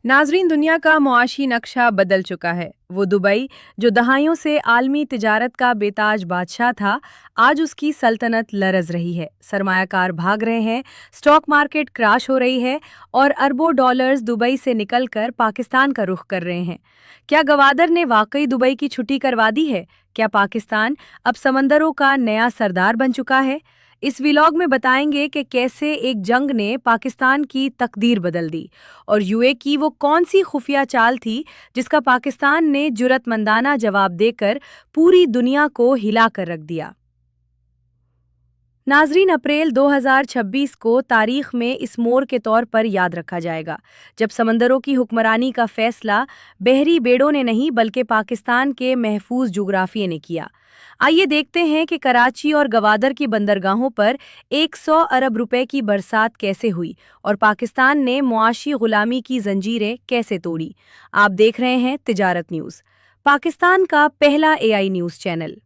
नाजरीन, दुनिया का मुआशी नक्शा बदल चुका है। वो दुबई, जो दहाइयों से आलमी तिजारत का बेताज बादशाह था, आज उसकी सल्तनत लरज रही है। सरमायाकार भाग रहे हैं, स्टॉक मार्केट क्रैश हो रही है और अरबों डॉलर्स दुबई से निकलकर पाकिस्तान का रुख कर रहे हैं। क्या गवादर ने वाकई दुबई की छुट्टी करवा दी है? क्या पाकिस्तान अब समंदरों का नया सरदार बन चुका है? इस व्लॉग में बताएंगे कि कैसे एक जंग ने पाकिस्तान की तकदीर बदल दी और यूए की वो कौन सी खुफिया चाल थी जिसका पाकिस्तान ने जुरतमंदाना जवाब देकर पूरी दुनिया को हिला कर रख दिया। नाजरीन, अप्रैल 2026 को तारीख में इस मोड़ के तौर पर याद रखा जाएगा जब समंदरों की हुक्मरानी का फैसला बहरी बेड़ों ने नहीं बल्कि पाकिस्तान के महफूज जुग्राफिये ने किया। आइए देखते हैं कि कराची और गवादर की बंदरगाहों पर 100 अरब रुपए की बरसात कैसे हुई और पाकिस्तान ने मुआशी गुलामी की जंजीरें कैसे तोड़ी। आप देख रहे हैं तिजारत न्यूज़, पाकिस्तान का पहला एआई न्यूज़ चैनल।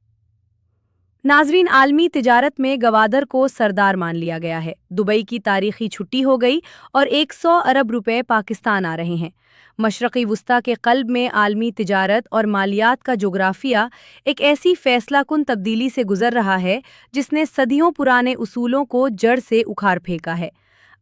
नाजरीन, आलमी तिजारत में गवादर को सरदार मान लिया गया है। दुबई की तारीखी छुट्टी हो गई और 100 अरब रुपए पाकिस्तान आ रहे हैं। मशरक़ी वुस्ता के क़ल्ब में आलमी तिजारत और मालियात का जोग्राफिया एक ऐसी फैसला कुन तब्दीली से गुजर रहा है जिसने सदियों पुराने उसूलों को जड़ से उखाड़ फेंका है।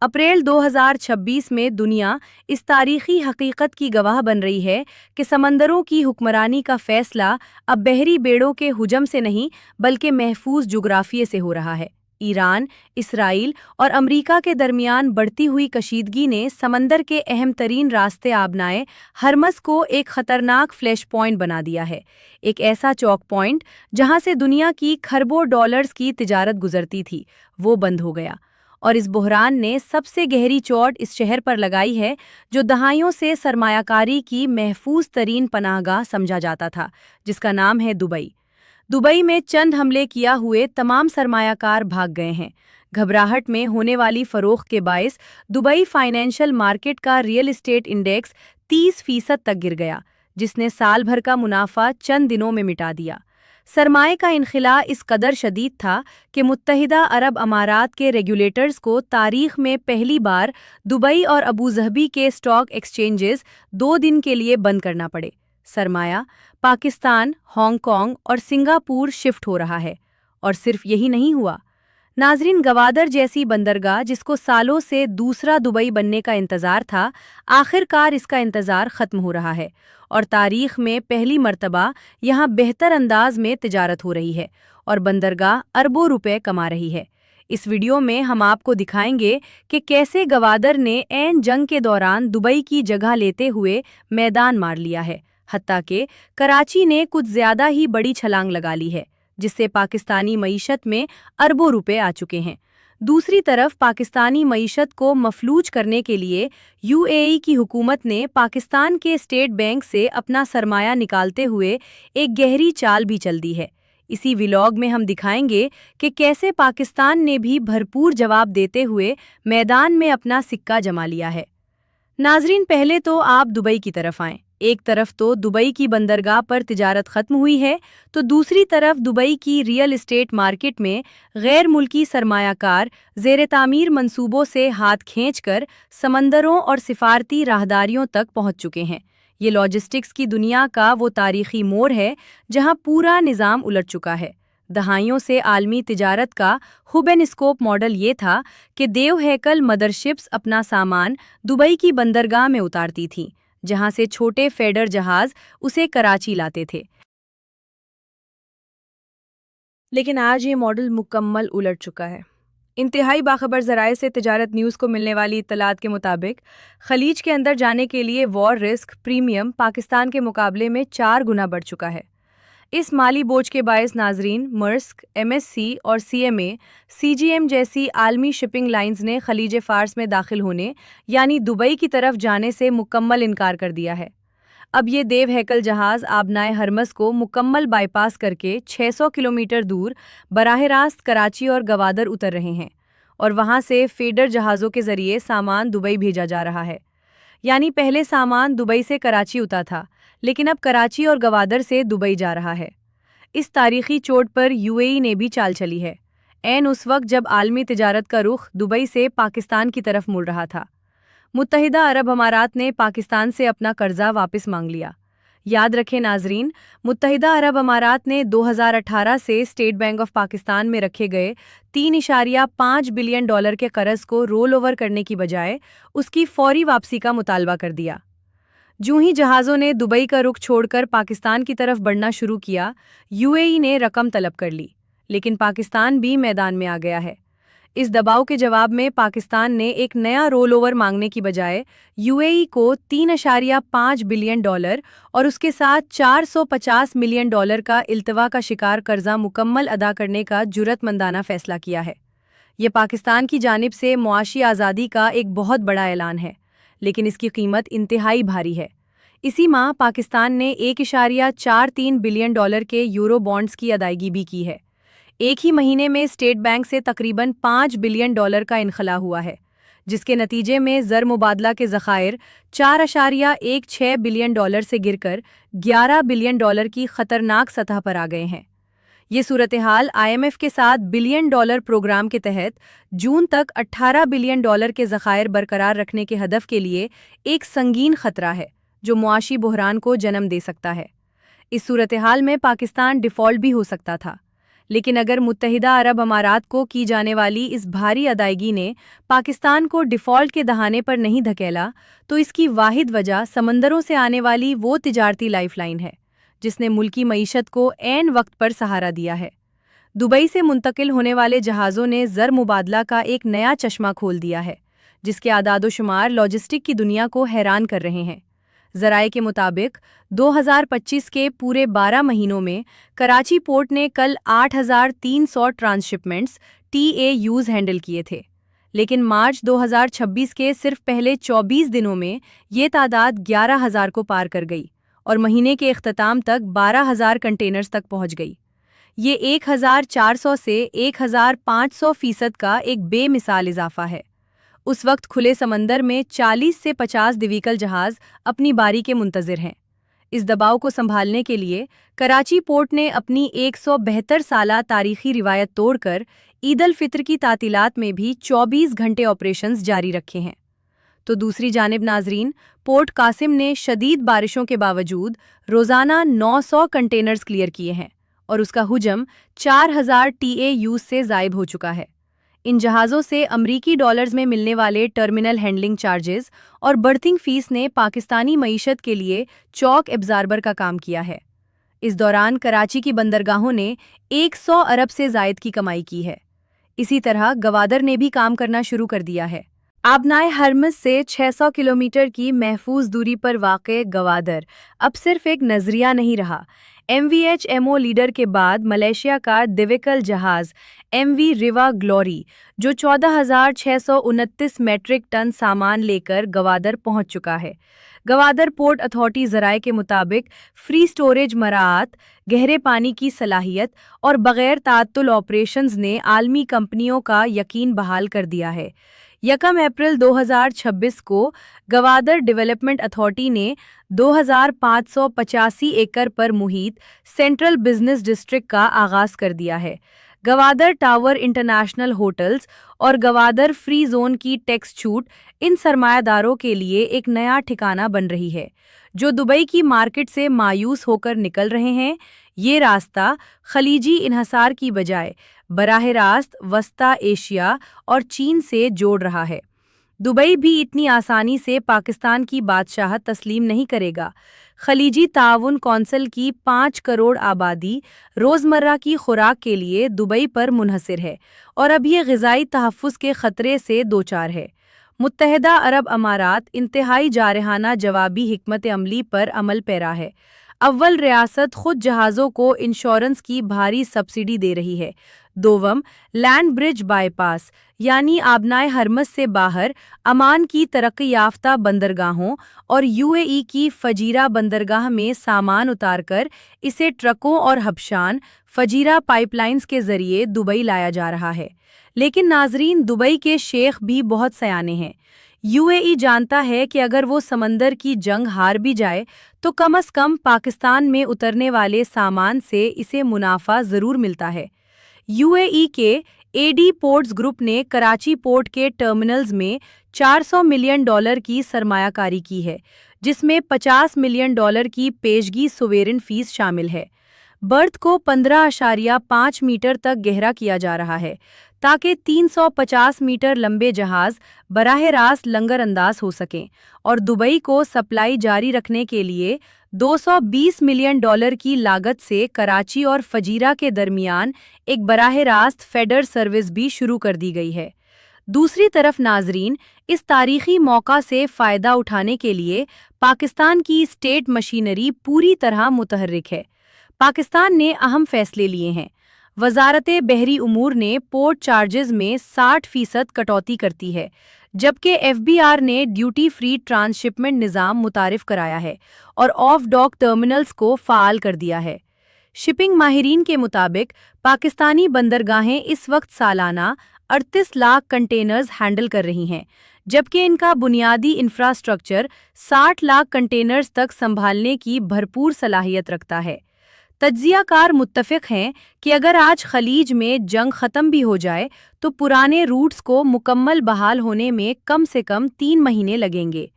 अप्रैल 2026 में दुनिया इस तारीखी हकीकत की गवाह बन रही है कि समंदरों की हुक्मरानी का फैसला अब बहरी बेड़ों के हुजम से नहीं बल्कि महफूज जुग्राफिये से हो रहा है। ईरान, इसराइल और अमरीका के दरमियान बढ़ती हुई कशीदगी ने समंदर के अहम तरीन रास्ते आबनाए हरमस को एक खतरनाक फ्लैश पॉइंट बना दिया है। एक ऐसा चौक पॉइंट जहां से दुनिया की खरबों डॉलर्स की तिजारत गुजरती थी, वो बंद हो गया। और इस बुहरान ने सबसे गहरी चोट इस शहर पर लगाई है जो दहाइयों से सरमायाकारी की महफूज तरीन पनाहगाह समझा जाता था, जिसका नाम है दुबई। दुबई में चंद हमले किया हुए तमाम सरमायाकार भाग गए हैं। घबराहट में होने वाली फरोख्त के बायस दुबई फाइनेंशियल मार्केट का रियल एस्टेट इंडेक्स 30% तक गिर गया, जिसने साल भर का मुनाफा चंद दिनों में मिटा दिया। सरमाए का इनखिला इस कदर शदीद था कि मुत्तहिदा अरब अमारात के रेगुलेटर्स को तारीख में पहली बार दुबई और अबूजहबी के स्टॉक एक्सचेंजेस 2 दिन के लिए बंद करना पड़े। सरमाया पाकिस्तान, हांगकांग और सिंगापुर शिफ्ट हो रहा है। और सिर्फ यही नहीं हुआ नाजरीन, गवादर जैसी बंदरगाह जिसको सालों से दूसरा दुबई बनने का इंतज़ार था, आखिरकार इसका इंतज़ार ख़त्म हो रहा है और तारीख में पहली मर्तबा यहाँ बेहतर अंदाज में तिजारत हो रही है और बंदरगाह अरबों रुपए कमा रही है। इस वीडियो में हम आपको दिखाएंगे कि कैसे गवादर ने ऐन जंग के दौरान दुबई की जगह लेते हुए मैदान मार लिया है, हत्ता कि कराची ने कुछ ज़्यादा ही बड़ी छलांग लगा ली है, जिससे पाकिस्तानी मईशत में अरबों रुपए आ चुके हैं। दूसरी तरफ पाकिस्तानी मईशत को मफलूज करने के लिए यूएई की हुकूमत ने पाकिस्तान के स्टेट बैंक से अपना सरमाया निकालते हुए एक गहरी चाल भी चल दी है। इसी व्लॉग में हम दिखाएंगे कि कैसे पाकिस्तान ने भी भरपूर जवाब देते हुए मैदान में अपना सिक्का जमा लिया है। नाजरीन, पहले तो आप दुबई की तरफ आएं। एक तरफ तो दुबई की बंदरगाह पर तिजारत खत्म हुई है, तो दूसरी तरफ दुबई की रियल एस्टेट मार्केट में गैर मुल्की सरमायाकार ज़ेर तामीर मंसूबों से हाथ खींचकर समंदरों और सिफारती राहदारियों तक पहुंच चुके हैं। ये लॉजिस्टिक्स की दुनिया का वो तारीखी मोड़ है जहां पूरा निज़ाम उलट चुका है। दहाइयों से आलमी तिजारत का हुब एंड स्कोप मॉडल ये था कि देव हैकल मदरशिप्स अपना सामान दुबई की बंदरगाह में उतारती थीं, जहां से छोटे फेडर जहाज उसे कराची लाते थे। लेकिन आज ये मॉडल मुकम्मल उलट चुका है। इंतहाई बाखबर ज़राए से तिजारत न्यूज़ को मिलने वाली इत्तलात के मुताबिक खलीज के अंदर जाने के लिए वॉर रिस्क प्रीमियम पाकिस्तान के मुकाबले में 4 गुना बढ़ चुका है। इस माली बोझ के बायस नाजरीन, मर्स्क, एमएससी और सीएमए, सीजीएम जैसी आलमी शिपिंग लाइंस ने खलीज फ़ार्स में दाखिल होने यानी दुबई की तरफ जाने से मुकम्मल इनकार कर दिया है। अब ये देव हैकल जहाज़ आबनाए हरमस को मुकम्मल बाईपास करके 600 किलोमीटर दूर बराह रास्त कराची और गवादर उतर रहे हैं और वहाँ से फेडर जहाज़ों के ज़रिए सामान दुबई भेजा जा रहा है। यानी पहले सामान दुबई से कराची उतरा था, लेकिन अब कराची और गवादर से दुबई जा रहा है। इस तारीखी चोट पर यूएई ने भी चाल चली है, ऐन उस वक्त जब आलमी तिजारत का रुख दुबई से पाकिस्तान की तरफ मुड़ रहा था। मुत्तहिदा अरब अमारात ने पाकिस्तान से अपना कर्जा वापस मांग लिया। याद रखें नाजरीन, मुत्तहिदा अरब अमारात ने 2018 से स्टेट बैंक ऑफ पाकिस्तान में रखे गए $3.5 बिलियन के कर्ज को रोल ओवर करने की बजाय उसकी फौरी वापसी का मुतालबा कर दिया। जूं ही जहाज़ों ने दुबई का रुख छोड़कर पाकिस्तान की तरफ बढ़ना शुरू किया, यूएई ने रकम तलब कर ली, लेकिन पाकिस्तान भी मैदान में आ गया है। इस दबाव के जवाब में पाकिस्तान ने एक नया रोल ओवर मांगने की बजाय यूएई को $3.5 बिलियन और उसके साथ $450 मिलियन का इल्तवा का शिकार कर्जा मुकम्मल अदा करने का जुर्रतमंदाना फैसला किया है। ये पाकिस्तान की जानिब से मुआशी आज़ादी का एक बहुत बड़ा ऐलान है, लेकिन इसकी कीमत इंतहाई भारी है। इसी माह पाकिस्तान ने $1.43 बिलियन के यूरो बॉन्ड्स की अदायगी भी की है। एक ही महीने में स्टेट बैंक से तकरीबन $5 बिलियन का इनखला हुआ है, जिसके नतीजे में ज़र मुबादला के ज़खायर $4.16 बिलियन से गिरकर $11 बिलियन की ख़तरनाक सतह पर आ गए हैं। ये सूरत हाल IMF के साथ बिलियन डॉलर प्रोग्राम के तहत जून तक $18 बिलियन के ज़खायर बरकरार रखने के हदफ के लिए एक संगीन खतरा है, जो मुआशी बहरान को जन्म दे सकता है। इस सूरत हाल में पाकिस्तान डिफ़ॉल्ट भी हो सकता था, लेकिन अगर मुत्तहिदा अरब अमारात को की जाने वाली इस भारी अदायगी ने पाकिस्तान को डिफ़ॉल्ट के दहाने पर नहीं धकेला, तो इसकी वाहिद वजह समंदरों से आने वाली वो तिजारती लाइफलाइन है जिसने मुल्की मईशत को ऐन वक्त पर सहारा दिया है। दुबई से मुंतकिल होने वाले जहाज़ों ने ज़र मुबादला का एक नया चश्मा खोल दिया है, जिसके आदादोशुमार लॉजिस्टिक की दुनिया को हैरान कर रहे हैं। ज़राए के मुताबिक 2025 के पूरे 12 महीनों में कराची पोर्ट ने कल 8,300 ट्रांसशिपमेंट्स TAUs हैंडल किए थे, लेकिन मार्च 2026 के सिर्फ पहले 24 दिनों में ये तादाद 11,000 को पार कर गई और महीने के इख्तिताम तक 12,000 कंटेनर्स तक पहुंच गई। ये 1,400 से 1,500% का एक बेमिसाल इजाफा है। उस वक्त खुले समंदर में 40 से 50 दिवीकल जहाज़ अपनी बारी के मुंतज़िर हैं। इस दबाव को संभालने के लिए कराची पोर्ट ने अपनी 172 साला तारीखी रिवायत तोड़कर ईद अल फितर की तातीलात में भी 24 घंटे ऑपरेशंस जारी रखे हैं। तो दूसरी जानिब नाजरीन, पोर्ट कासिम ने शदीद बारिशों के बावजूद रोज़ाना 900 कंटेनर्स क्लियर किए हैं और उसका हुजम 4,000 TAUs से ज़ायद हो चुका है। इन जहाज़ों से अमरीकी डॉलर्स में मिलने वाले टर्मिनल हैंडलिंग चार्जेस और बर्थिंग फ़ीस ने पाकिस्तानी मईशत के लिए चौक एब्ज़ार्बर का काम किया है। इस दौरान कराची की बंदरगाहों ने 100 अरब से ज़ायद की कमाई की है। इसी तरह गवादर ने भी काम करना शुरू कर दिया है। आबनाए हरमस से 600 किलोमीटर की महफूज दूरी पर वाक़े गवादर अब सिर्फ एक नज़रिया नहीं रहा। MVHMO लीडर के बाद मलेशिया का दिविकल जहाज़ MV रिवा ग्लोरी, जो 14,629 मेट्रिक टन सामान लेकर गवादर पहुंच चुका है। गवादर पोर्ट अथॉरिटी ज़राए के मुताबिक फ्री स्टोरेज मराआत, गहरे पानी की सलाहियत और बग़ैर ताअत्तुल ऑपरेशंस ने आलमी कंपनियों का यकीन बहाल कर दिया है। 1 अप्रैल 2026 को गवादर डेवलपमेंट अथॉरिटी ने 2,585 एकड़ पर मुहित सेंट्रल बिजनेस डिस्ट्रिक्ट का आगाज़ कर दिया है। गवादर टावर इंटरनेशनल होटल्स और गवादर फ्री जोन की टैक्स छूट इन सरमायादारों के लिए एक नया ठिकाना बन रही है, जो दुबई की मार्केट से मायूस होकर निकल रहे हैं। ये रास्ता खलीजी इन्हसार की बजाय बराह रास्त वस्ता एशिया और चीन से जोड़ रहा है। दुबई भी इतनी आसानी से पाकिस्तान की बादशाहत तस्लीम नहीं करेगा। खलीजी ताउन कौंसिल की 5 करोड़ आबादी रोज़मर्रा की खुराक के लिए दुबई पर मुनहसिर है और अब ये ग़िज़ाई तहफ़्फ़ुज़ के ख़तरे से दोचार है। मुत्तहिदा अरब अमारात इंतहाई जारहाना जवाबी हिकमत अमली पर अमल पैरा है। अव्वल रियासत खुद जहाज़ों को इंश्योरेंस की भारी सब्सिडी दे रही है। दोवम, लैंड ब्रिज बाईपास यानी आबनाए हरमस से बाहर अमान की तरक्की याफ्ता बंदरगाहों और UAE की फजीरा बंदरगाह में सामान उतारकर इसे ट्रकों और हबशान फजीरा पाइपलाइंस के जरिए दुबई लाया जा रहा है। लेकिन नाजरीन, दुबई के शेख भी बहुत सयाने हैं। UAE जानता है कि अगर वो समंदर की जंग हार भी जाए तो कम से कम पाकिस्तान में उतरने वाले सामान से इसे मुनाफा ज़रूर मिलता है। UAE के AD पोर्ट्स ग्रुप ने कराची पोर्ट के टर्मिनल्स में 400 मिलियन डॉलर की सरमायाकारी की है, जिसमें 50 मिलियन डॉलर की पेशगी सोवेरिन फीस शामिल है। बर्थ को 15.5 मीटर तक गहरा किया जा रहा है, ताकि 350 मीटर लंबे जहाज बराह रास्त लंगर अंदाज हो सकें, और दुबई को सप्लाई जारी रखने के लिए 220 मिलियन डॉलर की लागत से कराची और फजीरा के दरमियान एक बराह रास्त फेडर सर्विस भी शुरू कर दी गई है। दूसरी तरफ नाजरीन, इस तारीखी मौका से फ़ायदा उठाने के लिए पाकिस्तान की स्टेट मशीनरी पूरी तरह मुतहर्रिक है। पाकिस्तान ने अहम फैसले लिए हैं। वजारत बहरी उमूर ने पोर्ट चार्जेस में 60% कटौती करती है, जबकि एफबीआर ने ड्यूटी फ्री ट्रांसशिपमेंट निज़ाम मुतारिफ कराया है और ऑफ डॉक टर्मिनल्स को फ़ाल कर दिया है। शिपिंग माहिरीन के मुताबिक पाकिस्तानी बंदरगाहें इस वक्त सालाना 38 लाख कंटेनर्स हैंडल कर रही हैं, जबकि इनका बुनियादी इंफ्रास्ट्रक्चर 60 लाख कंटेनर्स तक संभालने की भरपूर सलाहियत रखता है। तज्जियाकार मुत्तफ़िक़ हैं कि अगर आज खलीज में जंग ख़त्म भी हो जाए तो पुराने रूट्स को मुकम्मल बहाल होने में कम से कम 3 महीने लगेंगे।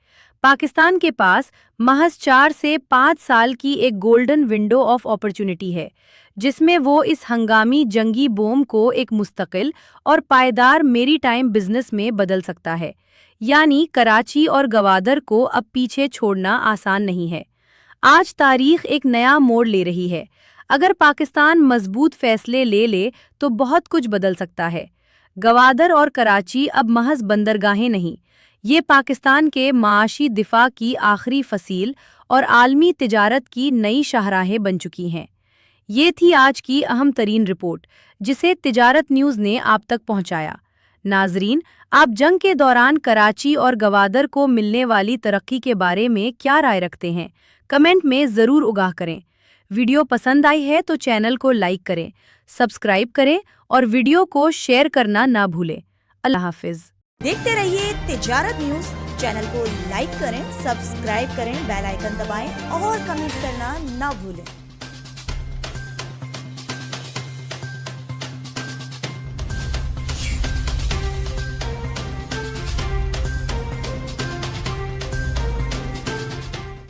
पाकिस्तान के पास महज 4 से 5 साल की एक गोल्डन विंडो ऑफ अपॉर्चुनिटी है, जिसमें वो इस हंगामी जंगी बोम को एक मुस्तकिल और पायदार मेरीटाइम बिजनेस में बदल सकता है। यानी कराची और गवादर को अब पीछे छोड़ना आसान नहीं है। आज तारीख एक नया मोड़ ले रही है। अगर पाकिस्तान मजबूत फैसले ले तो बहुत कुछ बदल सकता है। गवादर और कराची अब महज बंदरगाहें नहीं, ये पाकिस्तान के माशी दिफा की आखिरी फसील और आलमी तिजारत की नई शाहराहें बन चुकी हैं। ये थी आज की अहम तरीन रिपोर्ट, जिसे तिजारत न्यूज़ ने आप तक पहुंचाया। नाजरीन, आप जंग के दौरान कराची और गवादर को मिलने वाली तरक्की के बारे में क्या राय रखते हैं? कमेंट में ज़रूर उगाह करें। वीडियो पसंद आई है तो चैनल को लाइक करें, सब्सक्राइब करें और वीडियो को शेयर करना ना भूलें। अल्लाह हाफिज़। देखते रहिए तिजारत न्यूज़। चैनल को लाइक करें, सब्सक्राइब करें, बेल आइकन दबाएं और कमेंट करना ना भूलें।